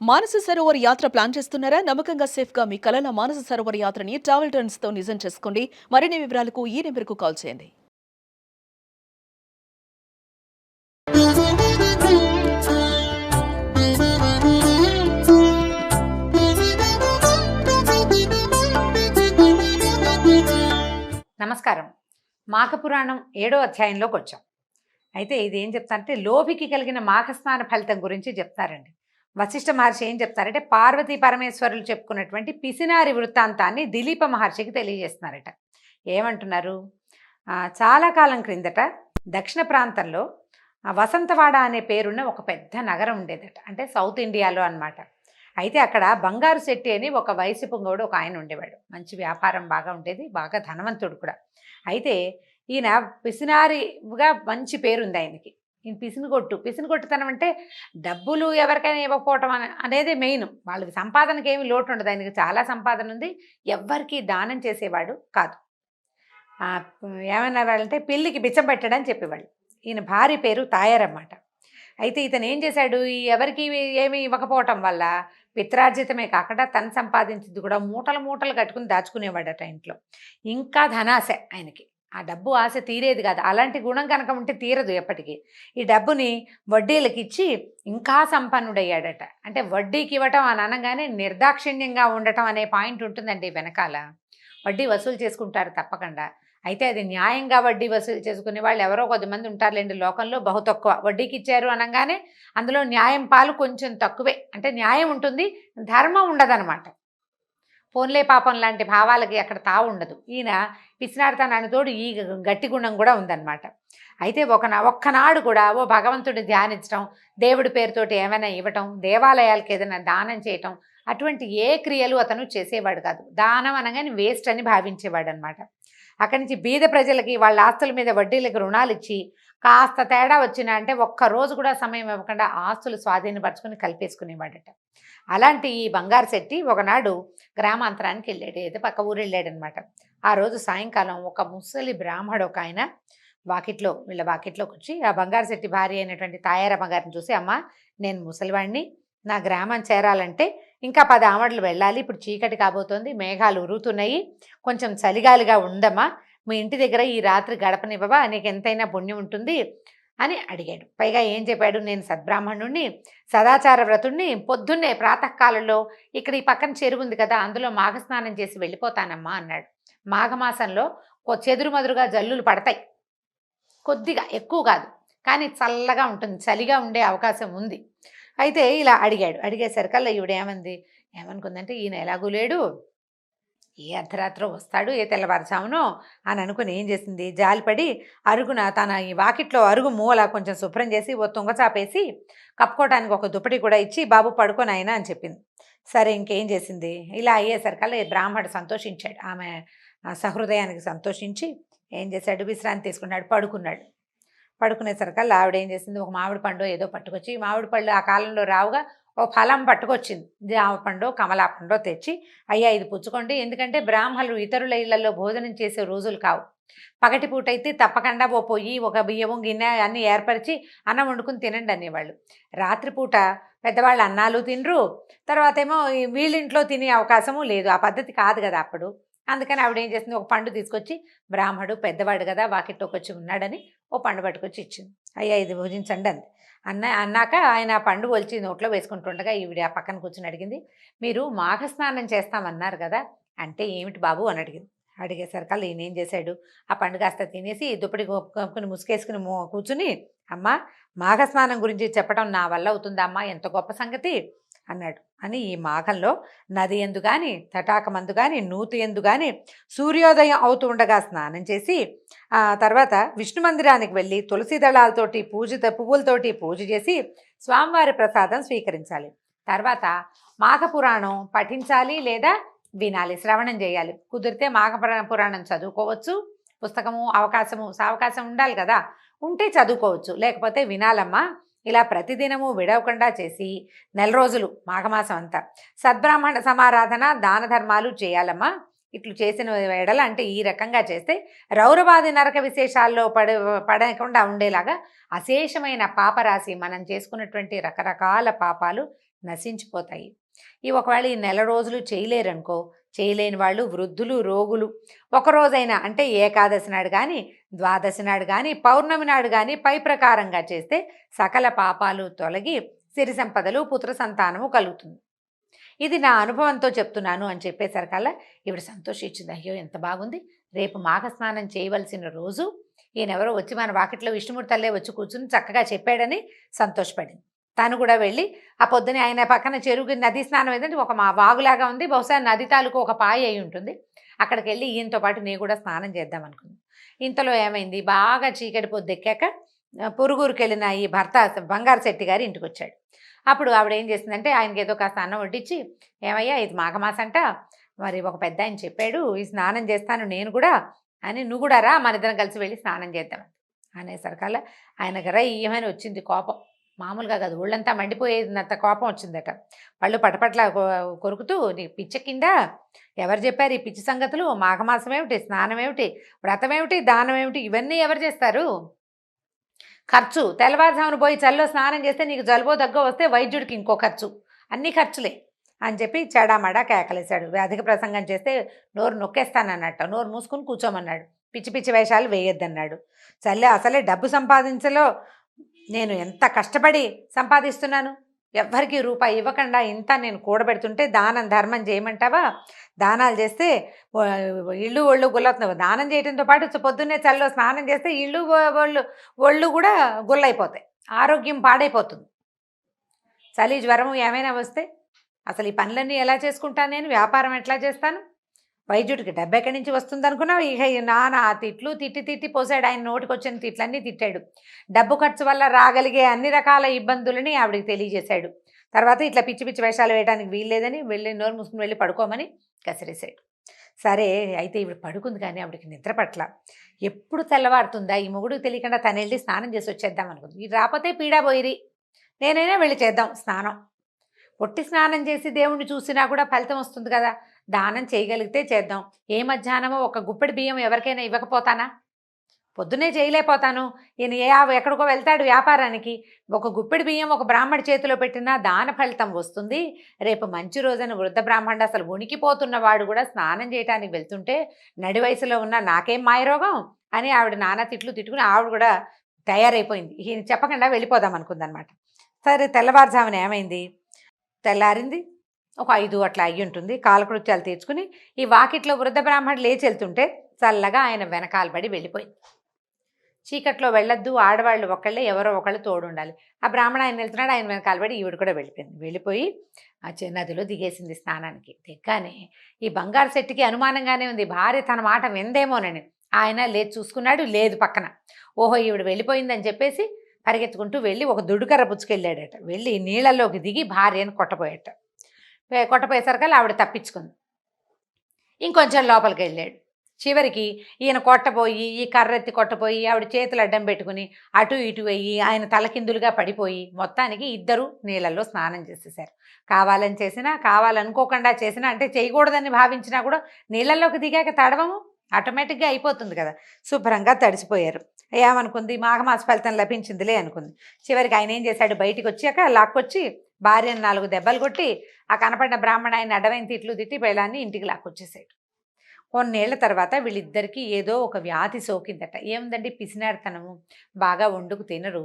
మానస సరోవర్ యాత్ర ప్లాన్ చేస్తున్నారా? నమ్మకంగా సేఫ్ గా మీ కలల మానస సరోవర్ యాత్రని ట్రావెల్ టర్న్స్ తో నిజం చేసుకోండి. మరిన్ని వివరాలకు ఈ నెంబర్కు కాల్ చేయండి. నమస్కారం. మాఘపురాణం 7వ అధ్యాయంలోకి వచ్చాం. అయితే ఇది ఏం చెప్తారంటే లోభికి కలిగిన మాఘస్నాన ఫలితం గురించి చెప్తారండి. వశిష్ఠ మహర్షి ఏం చెప్తారంటే పార్వతీ పరమేశ్వరులు చెప్పుకున్నటువంటి పిసినారి వృత్తాంతాన్ని దిలీప మహర్షికి తెలియజేస్తున్నారట. ఏమంటున్నారు? చాలా కాలం క్రిందట దక్షిణ ప్రాంతంలో వసంతవాడ అనే పేరున్న ఒక పెద్ద నగరం ఉండేదట. అంటే సౌత్ ఇండియాలో అన్నమాట. అయితే అక్కడ బంగారు శెట్టి అని ఒక వయసు పొంగోడు ఒక ఆయన ఉండేవాడు. మంచి వ్యాపారం బాగా ఉండేది, బాగా ధనవంతుడు కూడా. అయితే ఈయన పిసినారిగా మంచి పేరుంది ఆయనకి. ఈయన పిసినగొట్టుతనం అంటే డబ్బులు ఎవరికైనా ఇవ్వకపోవటం అనేది మెయిన్. వాళ్ళకి సంపాదనకి ఏమి లోటు ఉండదు, ఆయనకి చాలా సంపాదన ఉంది. ఎవ్వరికి దానం చేసేవాడు కాదు. ఏమనేవాళ్ళంటే పిల్లికి బిచ్చం పెట్టడని చెప్పేవాళ్ళు. ఈయన భార్య పేరు తాయారన్నమాట. అయితే ఇతను ఏం చేశాడు, ఎవరికి ఏమి ఇవ్వకపోవటం వల్ల పిత్రార్జితమే కాకుండా తను సంపాదించింది కూడా మూటలు మూటలు కట్టుకుని దాచుకునేవాడట ఇంట్లో. ఇంకా ధనాశ ఆయనకి. ఆ డబ్బు ఆశ తీరేది కాదు. అలాంటి గుణం కనుక ఉంటే తీరదు ఎప్పటికీ. ఈ డబ్బుని వడ్డీలకు ఇచ్చి ఇంకా సంపన్నుడయ్యాడట. అంటే వడ్డీకి ఇవ్వటం అని అనగానే నిర్దాక్షిణ్యంగా ఉండటం అనే పాయింట్ ఉంటుందండి వెనకాల. వడ్డీ వసూలు చేసుకుంటారు తప్పకుండా. అయితే అది న్యాయంగా వడ్డీ వసూలు చేసుకునే వాళ్ళు ఎవరో కొద్దిమంది ఉంటారులేండి లోకంలో, బహు తక్కువ. వడ్డీకి ఇచ్చారు అనగానే అందులో న్యాయం పాలు కొంచెం తక్కువే. అంటే న్యాయం ఉంటుంది, ధర్మం ఉండదన్నమాట. పోన్లే పాపం లాంటి భావాలకి అక్కడ తావు ఉండదు. ఈయన పిసినాడతానని తోడు ఈ గట్టి గుణం కూడా ఉందన్నమాట. అయితే ఒక్కనాడు కూడా ఓ భగవంతుడిని ధ్యానించడం, దేవుడి పేరుతోటి ఏమైనా ఇవ్వటం, దేవాలయాలకు ఏదైనా దానం చేయటం, అటువంటి ఏ క్రియలు అతను చేసేవాడు కాదు. దానం అనగానే వేస్ట్ అని భావించేవాడు అనమాట. అక్కడి నుంచి బీద ప్రజలకి వాళ్ళ ఆస్తుల మీద వడ్డీలకు రుణాలు ఇచ్చి కాస్త తేడా వచ్చినా అంటే ఒక్కరోజు కూడా సమయం ఇవ్వకుండా ఆస్తులు స్వాధీనపరచుకుని కలిపేసుకునేవాడట. అలాంటి ఈ బంగారు శెట్టి ఒకనాడు గ్రామాంతరానికి వెళ్ళాడు, ఏదో పక్క ఊరు వెళ్ళాడనమాట. ఆ రోజు సాయంకాలం ఒక ముసలి బ్రాహ్మడు ఒక ఆయన వీళ్ళ వాకిట్లోకి వచ్చి ఆ బంగారు శెట్టి భార్య అయినటువంటి తాయారమ్మ గారిని చూసి, అమ్మ నేను ముసలివాడిని, నా గ్రామం చేరాలంటే ఇంకా 10 ఆమడలు వెళ్ళాలి, ఇప్పుడు చీకటి కాబోతోంది, మేఘాలు ఉరుకుతున్నాయి, కొంచెం చలిగాలిగా ఉందమ్మా, మీ ఇంటి దగ్గర ఈ రాత్రి గడపనివ్వవా, నీకు ఎంతైనా పుణ్యం ఉంటుంది అని అడిగాడు. పైగా ఏం చెప్పాడు, నేను సద్బ్రాహ్మణుణ్ణి, సదాచార వ్రతుణ్ణి, పొద్దున్నే ప్రాతకాలంలో ఇక్కడ ఈ పక్కన చెరువు ఉంది కదా, అందులో మాఘస్నానం చేసి వెళ్ళిపోతానమ్మా అన్నాడు. మాఘమాసంలో చెదురుమదురుగా జల్లులు పడతాయి, కొద్దిగా, ఎక్కువ కాదు, కానీ చల్లగా ఉంటుంది, చలిగా ఉండే అవకాశం ఉంది. అయితే ఇలా అడిగాడు. అడిగేసరికల్లా ఏమనుకుందంటే ఈయన ఎలాగూ లేడు, ఏ అర్ధరాత్రో వస్తాడు, ఏ తెల్లవారుజామునో అని అనుకుని ఏం చేసింది, జాలిపడి అరుగున తన ఈ వాకిట్లో అరుగు మూల కొంచెం శుభ్రం చేసి ఓ తుంగచాపేసి కప్పుకోవడానికి ఒక దుప్పటి కూడా ఇచ్చి, బాబు పడుకొని అయినా అని చెప్పింది. సరే ఇంకేం చేసింది, ఇలా అయ్యేసరికల్లా ఈ బ్రాహ్మడు సంతోషించాడు. ఆమె సహృదయానికి సంతోషించి ఏం చేశాడు, విశ్రాంతి తీసుకున్నాడు, పడుకున్నాడు. పడుకునేసరికల్లా ఆవిడ ఏం చేసింది, ఒక మామిడి పండు ఏదో పట్టుకొచ్చి, మామిడి పళ్ళు ఆ కాలంలో రావుగా, ఓ ఫలం పట్టుకొచ్చింది, జామ పండు కమలా పండు తెచ్చి, అయ్యా ఇది పుచ్చుకోండి, ఎందుకంటే బ్రాహ్మణులు ఇతరుల ఇళ్లలో భోజనం చేసే రోజులు కావు, పగటిపూట అయితే తప్పకుండా ఓ పొయ్యి, ఒక బియ్యము గిన్నె అన్నీ ఏర్పరిచి అన్నం వండుకుని తినండి అనేవాళ్ళు. రాత్రిపూట పెద్దవాళ్ళు అన్నాలు తినరు, తర్వాత ఏమో వీళ్ళింట్లో తినే అవకాశము లేదు, ఆ పద్ధతి కాదు కదా అప్పుడు. అందుకని ఆవిడ ఏం చేసింది, ఒక పండు తీసుకొచ్చి, బ్రాహ్మడు పెద్దవాడు కదా వాకిట్లోకి వచ్చి ఉన్నాడని ఓ పండు పట్టుకొచ్చి ఇచ్చింది. అయ్యా ఇది భోజించండి అంది. అన్నాక ఆయన ఆ పండు ఒలిచి నోట్లో వేసుకుంటుండగా ఈవిడ ఆ పక్కన కూర్చొని అడిగింది, మీరు మాఘస్నానం చేస్తామన్నారు కదా, అంటే ఏమిటి బాబు అని అడిగింది. అడిగేసరికల్లా ఈయన ఏం చేశాడు, ఆ పండు కాస్త తినేసి దుప్పటి కప్పుకుని ముసుకేసుకుని కూర్చుని, అమ్మ మాఘస్నానం గురించి చెప్పడం నా వల్ల అవుతుందా అమ్మా, ఎంత గొప్ప సంగతి అన్నాడు. అని ఈ మాఘంలో నది ఎందు కానీ, తటాకమందు కానీ, నూతి ఎందు కానీ సూర్యోదయం అవుతూ ఉండగా స్నానం చేసి ఆ తర్వాత విష్ణు మందిరానికి వెళ్ళి తులసి దళాలతోటి పువ్వులతోటి పూజ చేసి స్వామివారి ప్రసాదం స్వీకరించాలి. తర్వాత మాఘపురాణం పఠించాలి లేదా వినాలి, శ్రవణం చేయాలి. కుదిరితే పురాణం చదువుకోవచ్చు, పుస్తకము అవకాశం ఉండాలి కదా, ఉంటే చదువుకోవచ్చు, లేకపోతే వినాలమ్మా. ఇలా ప్రతిదినము విడవకుండా చేసి 4 రోజులు మాఘమాసం అంతా సద్బ్రాహ్మణ సమారాధన దాన ధర్మాలు చేయాలమ్మా. ఇట్లు చేసిన ఎడల అంటే ఈ రకంగా చేస్తే రౌరవాది నరక విశేషాల్లో పడకుండా ఉండేలాగా అశేషమైన పాపరాశి, మనం చేసుకున్నటువంటి రకరకాల పాపాలు నశించిపోతాయి. ఒకవేళ ఈ నెల రోజులు చేయలేరనుకో, చేయలేని వాళ్ళు వృద్ధులు, రోగులు ఒకరోజైనా అంటే ఏకాదశి నాడు కానీ, ద్వాదశి నాడు కానీ, పౌర్ణమి నాడు కానీ పై ప్రకారంగా చేస్తే సకల పాపాలు తొలగి సిరి సంపదలు, పుత్ర సంతానము కలుగుతుంది. ఇది నా అనుభవంతో చెప్తున్నాను అని చెప్పేసరికల్లా ఈవిడ సంతోషించింది. అయ్యో ఎంత బాగుంది, రేపు మాఘ స్నానం చేయవలసిన రోజు, ఈయనెవరో వచ్చి మన వాకిట్లో విష్ణుమూర్తి తల్లే వచ్చి కూర్చుని చక్కగా చెప్పాడని సంతోషపడింది. తను కూడా వెళ్ళి ఆ పొద్దునే ఆయన పక్కన చెరువు నదీ స్నానం ఏదంటే ఒక మా వాగులాగా ఉంది, బహుశా నది తాలూకు ఒక పాయ అయి ఉంటుంది. అక్కడికి వెళ్ళి ఈయనతో పాటు నేను కూడా స్నానం చేద్దాం అనుకుంది. ఇంతలో ఏమైంది, బాగా చీకటి పొద్దు ఎక్కాక పొరుగురికి వెళ్ళిన ఈ భర్త బంగారు శెట్టి గారి ఇంటికి వచ్చాడు. అప్పుడు ఆవిడ ఏం చేసిందంటే ఆయనకి ఏదో కాస్త అన్నం వడ్డించి, ఏమయ్యా ఇది మాఘమాసంట, మరి ఒక పెద్ద ఆయన చెప్పాడు ఈ స్నానం చేస్తాను నేను కూడా అని, నువ్వు కూడా రా మన ఇద్దరం కలిసి వెళ్ళి స్నానం చేద్దాం అనేసరికల్లా ఆయనకు ఏమని వచ్చింది కోపం. మామూలుగా కాదు, ఒళ్ళంతా మండిపోయేంత కోపం వచ్చిందట. పళ్ళు పటపట్ల కొరుకుతూ, నీకు పిచ్చ కింద ఎవరు చెప్పారు ఈ పిచ్చి సంగతులు, మాఘమాసం ఏమిటి, స్నానం ఏమిటి, వ్రతం ఏమిటి, దానం ఏమిటి, ఇవన్నీ ఎవరు చేస్తారు, ఖర్చు, తెల్లవారుజామున పోయి చల్లో స్నానం చేస్తే నీకు జలుబో దగ్గో వస్తే వైద్యుడికి ఇంకో ఖర్చు, అన్నీ ఖర్చులే అని చెప్పి చెడామడా కేకలేశాడు. అధిక ప్రసంగం చేస్తే నోరు నొక్కేస్తానన్నట్టు నోరు మూసుకుని కూర్చోమన్నాడు. పిచ్చి పిచ్చి వేషాలు వేయొద్దన్నాడు. చల్లే అసలే డబ్బు సంపాదించలో నేను ఎంత కష్టపడి సంపాదిస్తున్నాను, ఎవ్వరికి రూపాయి ఇవ్వకుండా ఇంత నేను కూడబెడుతుంటే దానం ధర్మం చేయమంటావా, దానాలు చేస్తే ఇళ్ళు ఒళ్ళు గుల్లవుతుంది. దానం చేయడంతో పాటు పొద్దున్నే చల్లో స్నానం చేస్తే ఇళ్ళు ఒళ్ళు కూడా గుల్లైపోతాయి, ఆరోగ్యం పాడైపోతుంది. చలి జ్వరం ఏమైనా వస్తే అసలు ఈ పనులన్నీ ఎలా చేసుకుంటాను, నేను వ్యాపారం ఎట్లా చేస్తాను, వైద్యుడికి డబ్బు ఎక్కడి నుంచి వస్తుంది అనుకున్నావు. ఇక నానా తిట్లు తిట్టి పోసాడు. ఆయన నోటికి వచ్చిన తిట్లన్నీ తిట్టాడు. డబ్బు ఖర్చు వల్ల రాగలిగే అన్ని రకాల ఇబ్బందులని ఆవిడికి తెలియజేశాడు. తర్వాత ఇట్లా పిచ్చి పిచ్చి వేషాలు వేయడానికి వీల్లేదని వెళ్ళి నోరు మూసుకుని వెళ్ళి పడుకోమని కసిరేశాడు. సరే అయితే ఈవిడ పడుకుంది, కానీ ఆవిడకి నిద్ర పట్ల. ఎప్పుడు తెల్లవారుతుందా ఈ మొగుడికి తెలియకుండా తను వెళ్ళి స్నానం చేసి వచ్చేద్దాం అనుకుంది. ఇది రాకపోతే పీడా పోయిరి, నేనైనా వెళ్ళి చేద్దాం స్నానం. పొట్టి స్నానం చేసి దేవుణ్ణి చూసినా కూడా ఫలితం వస్తుంది కదా, దానం చేయగలిగితే చేద్దాం. ఏ మధ్యాహ్నమో ఒక గుప్పెడి బియ్యం ఎవరికైనా ఇవ్వకపోతానా, పొద్దునే చేయలేకపోతాను. ఈయన ఎక్కడికో వెళ్తాడు వ్యాపారానికి, ఒక గుప్పెడి బియ్యం ఒక బ్రాహ్మడి చేతిలో పెట్టినా దాన ఫలితం వస్తుంది. రేపు మంచి రోజున వృద్ధ బ్రాహ్మణుడు అసలు వణికిపోతున్నవాడు కూడా స్నానం చేయడానికి వెళ్తుంటే నడి వయసులో ఉన్న నాకేం మాయరోగం అని ఆవిడ నానా తిట్లు తిట్టుకుని ఆవిడ కూడా తయారైపోయింది. ఈయన చెప్పకుండా వెళ్ళిపోదాం అనుకుందనమాట. సరే తెల్లవారుజామున ఏమైంది, తెల్లారింది ఒక 5 అట్లా అయ్యి ఉంటుంది. కాలకృత్యాలు తీర్చుకుని ఈ వాకిట్లో వృద్ధ బ్రాహ్మణుడు లేచి వెళ్తుంటే చల్లగా ఆయన వెనకాలబడి వెళ్ళిపోయింది. చీకట్లో వెళ్ళొద్దు, ఆడవాళ్ళు ఒకళ్ళే ఎవరో ఒకళ్ళు తోడు ఉండాలి. ఆ బ్రాహ్మణ ఆయన వెళ్తున్నాడు, ఆయన వెనకాలబడి ఈవిడ కూడా వెళ్ళిపోయింది. వెళ్ళిపోయి ఆ నదిలో దిగేసింది స్నానానికి. దిగ్గానే ఈ బంగారు శెట్టికి అనుమానంగానే ఉంది, భార్య తన మాట విందేమోనని. ఆయన లేచి చూసుకున్నాడు, లేదు పక్కన. ఓహో ఈవిడ వెళ్ళిపోయిందని చెప్పేసి పరిగెత్తుకుంటూ వెళ్ళి ఒక దుడుకర్ర పుచ్చుకెళ్ళాడట. వెళ్ళి నీళ్ళలోకి దిగి భార్యను కొట్టపోయాట. కొట్టపోయేసరికల్లా ఆవిడ తప్పించుకుంది. ఇంకొంచెం లోపలికి వెళ్ళాడు. చివరికి ఈయన కొట్టపోయి ఈ కర్రెత్తి కొట్టపోయి ఆవిడ చేతులు అడ్డం పెట్టుకుని అటు ఇటు అయ్యి ఆయన తలకిందులుగా పడిపోయి మొత్తానికి ఇద్దరు నీళ్ళల్లో స్నానం చేసేసారు. కావాలని చేసినా కావాలనుకోకుండా చేసినా, అంటే చేయకూడదని భావించినా కూడా నీళ్ళల్లోకి దిగాక తడవము ఆటోమేటిక్గా అయిపోతుంది కదా, శుభ్రంగా తడిసిపోయారు. ఏమనుకుంది, మాఘమాస ఫలితం లభించిందిలే అనుకుంది. చివరికి ఆయన ఏం చేశాడు, బయటికి వచ్చాక లాక్కొచ్చి భార్యను 4 దెబ్బలు కొట్టి ఆ కనపడిన బ్రాహ్మణ ఆయన అడవైన తిట్లు తిట్టి పెళ్ళాన్ని ఇంటికి లాక్కొచ్చేసాడు. కొన్నేళ్ల తర్వాత వీళ్ళిద్దరికీ ఏదో ఒక వ్యాధి సోకిందట. ఏముందండి, పిసినారితనము, బాగా వండుకు తినరు.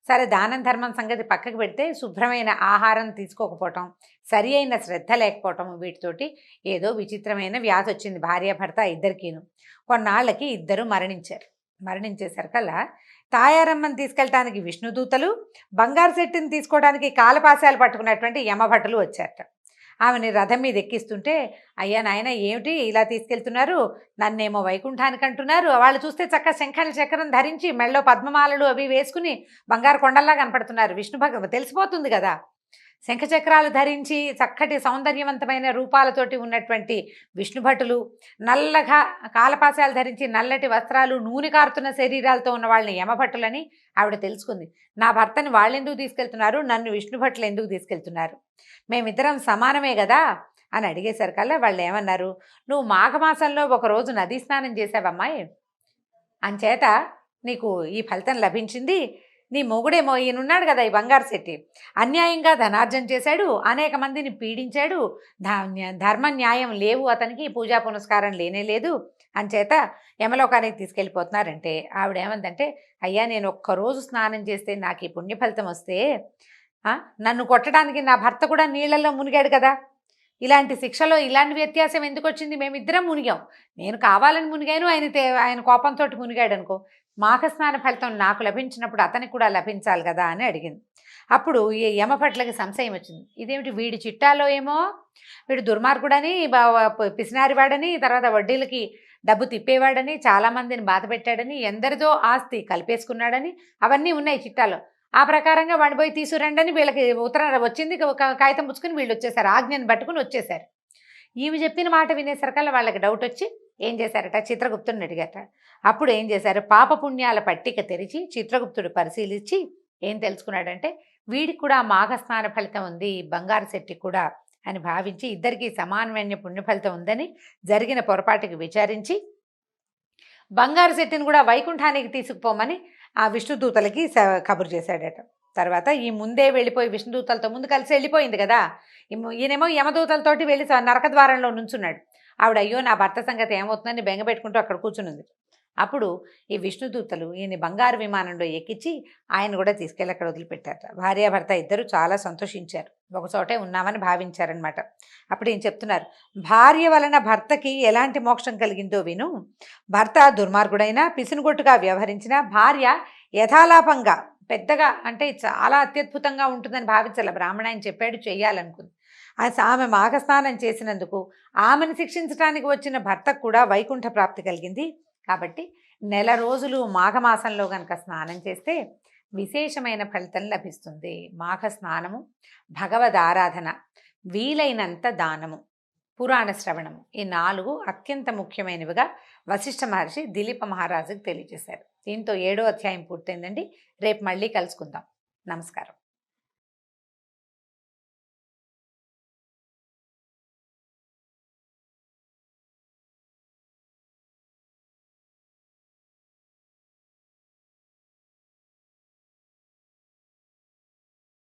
సరే దానం ధర్మం సంగతి పక్కకు పెడితే శుభ్రమైన ఆహారం తీసుకోకపోవటం, సరి అయిన శ్రద్ధ లేకపోవటం, వీటితోటి ఏదో విచిత్రమైన వ్యాధి వచ్చింది భార్యాభర్త ఇద్దరికీను. కొన్నాళ్ళకి ఇద్దరు మరణించారు. మరణించేసరికల్లా తాయారమ్మని తీసుకెళ్ళటానికి విష్ణుదూతలు, బంగారు శెట్టిని తీసుకోవడానికి కాలపాశాలు పట్టుకున్నటువంటి యమభటులు వచ్చారట. ఆమెని రథం మీద ఎక్కిస్తుంటే, అయ్యా నాయన ఏమిటి ఇలా తీసుకెళ్తున్నారు, నన్నేమో వైకుంఠానికి అంటున్నారు. వాళ్ళు చూస్తే చక్క శంఖాల చక్రం ధరించి మెళ్ళో పద్మమాలలు అవి వేసుకుని బంగారు కొండల్లా కనపడుతున్నారు. విష్ణు భగవాన్ తెలిసిపోతుంది కదా, శంఖచక్రాలు ధరించి చక్కటి సౌందర్యవంతమైన రూపాలతోటి ఉన్నటువంటి విష్ణుభటులు, నల్లగా కాలపాశాలు ధరించి నల్లటి వస్త్రాలు, నూనె కారుతున్న శరీరాలతో ఉన్న వాళ్ళని యమభటులని ఆవిడ తెలుసుకుంది. నా భర్తని వాళ్ళు ఎందుకు తీసుకెళ్తున్నారు, నన్ను విష్ణుభటులు ఎందుకు తీసుకెళ్తున్నారు, మేమిద్దరం సమానమే కదా అని అడిగేసరికల్లా వాళ్ళు ఏమన్నారు, నువ్వు మాఘమాసంలో ఒకరోజు నదీ స్నానం చేసావమ్మాయి, అంచేత నీకు ఈ ఫలితం లభించింది. నీ మొగుడేమో ఈయనున్నాడు కదా ఈ బంగారు శెట్టి, అన్యాయంగా ధనార్జన చేశాడు, అనేక మందిని పీడించాడు, ధర్మ న్యాయం లేవు అతనికి, పూజా పునస్కారం లేనే లేదు, అంచేత యమలోకానికి తీసుకెళ్ళిపోతున్నారంటే ఆవిడేమందంటే, అయ్యా నేను ఒక్కరోజు స్నానం చేస్తే నాకు ఈ పుణ్యఫలితం వస్తే నన్ను కొట్టడానికి నా భర్త కూడా నీళ్ళల్లో మునిగాడు కదా, ఇలాంటి శిక్షలో ఇలాంటి వ్యత్యాసం ఎందుకు వచ్చింది, మేమిద్దరం మునిగాం, నేను కావాలని మునిగాను, ఆయన కోపంతో మునిగాడు అనుకో, మాఘస్నాన ఫలితం నాకు లభించినప్పుడు అతనికి కూడా లభించాలి కదా అని అడిగింది. అప్పుడు ఈ యమభట్లకి సంశయం వచ్చింది, ఇదేమిటి వీడి చిట్టాలో ఏమో వీడు దుర్మార్గుడని, పిసినారివాడని, తర్వాత వడ్డీలకి డబ్బు తిప్పేవాడని, చాలామందిని బాధ పెట్టాడని, ఎందరిదో ఆస్తి కలిపేసుకున్నాడని అవన్నీ ఉన్నాయి చిట్టాలో, ఆ ప్రకారంగా వాడిని పోయి తీసుకురండి అని వీళ్ళకి ఉత్తరం వచ్చింది, కాగితం పుచ్చుకుని వీళ్ళు వచ్చేసారు, ఆజ్ఞను పట్టుకుని వచ్చేసారు. ఈమె చెప్పిన మాట వినేసరికల్లా వాళ్ళకి డౌట్ వచ్చి ఏం చేశారట, చిత్రగుప్తుడిని అడిగారట. అప్పుడు ఏం చేశారు, పాపపుణ్యాల పట్టిక తెరిచి చిత్రగుప్తుడు పరిశీలించి ఏం తెలుసుకున్నాడంటే, వీడికి కూడా మాఘస్నాన ఫలితం ఉంది, బంగారు శెట్టి కూడా అని భావించి ఇద్దరికీ సమానమైన పుణ్యఫలితం ఉందని జరిగిన పొరపాటుకి విచారించి బంగారు శెట్టిని కూడా వైకుంఠానికి తీసుకుపోమని ఆ విష్ణుదూతలకి కబురు చేశాడట. తర్వాత ఈ ముందే వెళ్ళిపోయి విష్ణుదూతలతో ముందు కలిసి వెళ్ళిపోయింది కదా, ఈయనేమో యమదూతలతోటి వెళ్ళి నరకద్వారంలో నుంచున్నాడు. ఆవిడ అయ్యో నా భర్త సంగతి ఏమవుతుందని బెంగపెట్టుకుంటూ అక్కడ కూర్చునుంది. అప్పుడు ఈ విష్ణుదూతలు ఈయన బంగారు విమానంలో ఎక్కించి ఆయన కూడా తీసుకెళ్ళి అక్కడ వదిలిపెట్టారట. భార్యాభర్త ఇద్దరు చాలా సంతోషించారు, ఒక చోటే ఉన్నామని భావించారనమాట. అప్పుడు ఏం చెప్తున్నారు, భార్య వలన భర్తకి ఎలాంటి మోక్షం కలిగిందో విను, భర్త దుర్మార్గుడైనా పిసినుగొట్టుగా వ్యవహరించిన భార్య యథాలాపంగా పెద్దగా అంటే చాలా అత్యద్భుతంగా ఉంటుందని భావించాల, బ్రాహ్మణ ఆయన చెప్పాడు చెయ్యాలనుకుంది. ఆమె మాఘస్నానం చేసినందుకు ఆమెను శిక్షించడానికి వచ్చిన భర్తకు కూడా వైకుంఠ ప్రాప్తి కలిగింది. కాబట్టి నెల రోజులు మాఘమాసంలో కనుక స్నానం చేస్తే విశేషమైన ఫలితం లభిస్తుంది. మాఘ స్నానము, భగవద్ ఆరాధన, వీలైనంత దానము, పురాణ శ్రవణము, ఈ 4 అత్యంత ముఖ్యమైనవిగా వశిష్ఠ మహర్షి దిలీప మహారాజుకు తెలియజేశారు. దీంతో 7వ అధ్యాయం పూర్తయిందండి. రేపు మళ్ళీ కలుసుకుందాం. నమస్కారం.